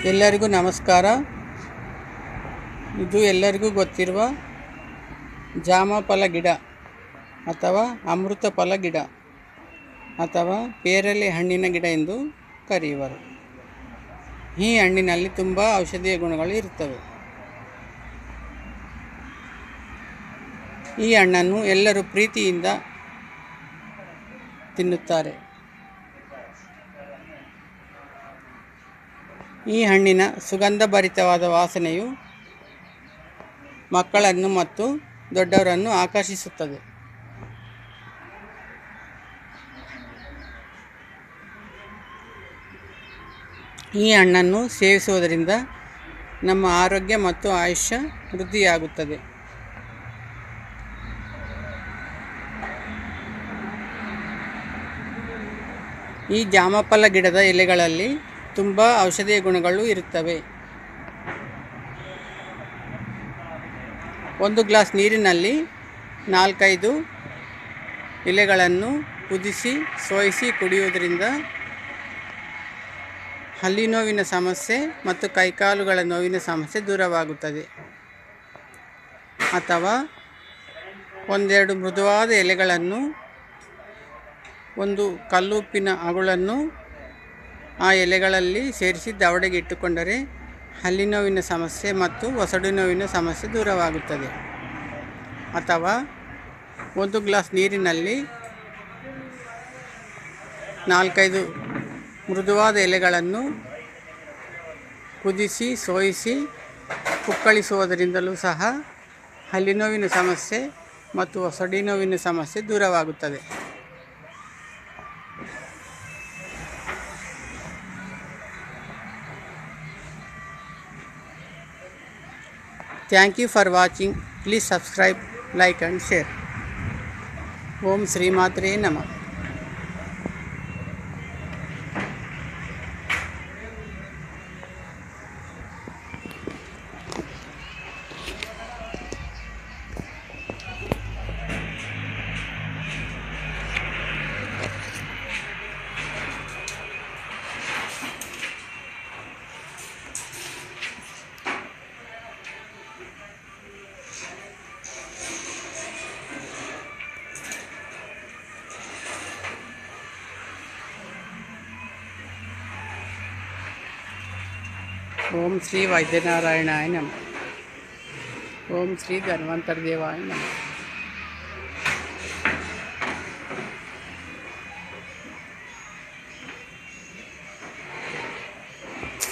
ಎಲ್ಲರಿಗೂ ನಮಸ್ಕಾರ. ಇದು ಎಲ್ಲರಿಗೂ ಗೊತ್ತಿರುವ ಜಾಮಫಲ ಗಿಡ ಅಥವಾ ಅಮೃತ ಫಲ ಗಿಡ ಅಥವಾ ಪೇರಲೆ ಹಣ್ಣಿನ ಗಿಡ ಎಂದು ಕರೆಯುವರು. ಈ ಹಣ್ಣಿನಲ್ಲಿ ತುಂಬ ಔಷಧೀಯ ಗುಣಗಳು ಇರುತ್ತವೆ. ಈ ಹಣ್ಣನ್ನು ಎಲ್ಲರೂ ಪ್ರೀತಿಯಿಂದ ತಿನ್ನುತ್ತಾರೆ. ಈ ಹಣ್ಣಿನ ಸುಗಂಧಭರಿತವಾದ ವಾಸನೆಯು ಮಕ್ಕಳನ್ನು ಮತ್ತು ದೊಡ್ಡವರನ್ನು ಆಕರ್ಷಿಸುತ್ತದೆ. ಈ ಹಣ್ಣನ್ನು ಸೇವಿಸುವುದರಿಂದ ನಮ್ಮ ಆರೋಗ್ಯ ಮತ್ತು ಆಯುಷ್ಯ ವೃದ್ಧಿಯಾಗುತ್ತದೆ. ಈ ಜಾಮಫಲ ಗಿಡದ ಎಲೆಗಳಲ್ಲಿ ತುಂಬ ಔಷಧೀಯ ಗುಣಗಳು ಇರುತ್ತವೆ. 1 ಗ್ಲಾಸ್ ನೀರಿನಲ್ಲಿ 4-5 ಎಲೆಗಳನ್ನು ಕುದಿಸಿ ಸೋಯಿಸಿ ಕುಡಿಯುವುದರಿಂದ ಹಲ್ಲಿ ನೋವಿನ ಸಮಸ್ಯೆ ಮತ್ತು ಕೈಕಾಲುಗಳ ನೋವಿನ ಸಮಸ್ಯೆ ದೂರವಾಗುತ್ತದೆ. ಅಥವಾ 1-2 ಮೃದುವಾದ ಎಲೆಗಳನ್ನು, 1 ಕಲ್ಲುಪ್ಪಿನ ಅಗುಳನ್ನು ಆ ಎಲೆಗಳಲ್ಲಿ ಸೇರಿಸಿ ದವಡೆಗೆ ಇಟ್ಟುಕೊಂಡರೆ ಹಲ್ಲಿ ನೋವಿನ ಸಮಸ್ಯೆ ಮತ್ತು ಒಸಡು ನೋವಿನ ಸಮಸ್ಯೆ ದೂರವಾಗುತ್ತದೆ. ಅಥವಾ 1 ಗ್ಲಾಸ್ ನೀರಿನಲ್ಲಿ 4-5 ಮೃದುವಾದ ಎಲೆಗಳನ್ನು ಕುದಿಸಿ ಸೋಯಿಸಿ ಪುಕ್ಕಳಿಸುವುದರಿಂದಲೂ ಸಹ ಹಲ್ಲಿ ನೋವಿನ ಸಮಸ್ಯೆ ಮತ್ತು ಒಸಡಿ ನೋವಿನ ಸಮಸ್ಯೆ ದೂರವಾಗುತ್ತದೆ. Thank you for watching. Please subscribe, like and share. Om Shri Matre Namah. ओम श्री वैद्यनारायणाय नमः. ओम श्री धन्वंतर देवाय नमः.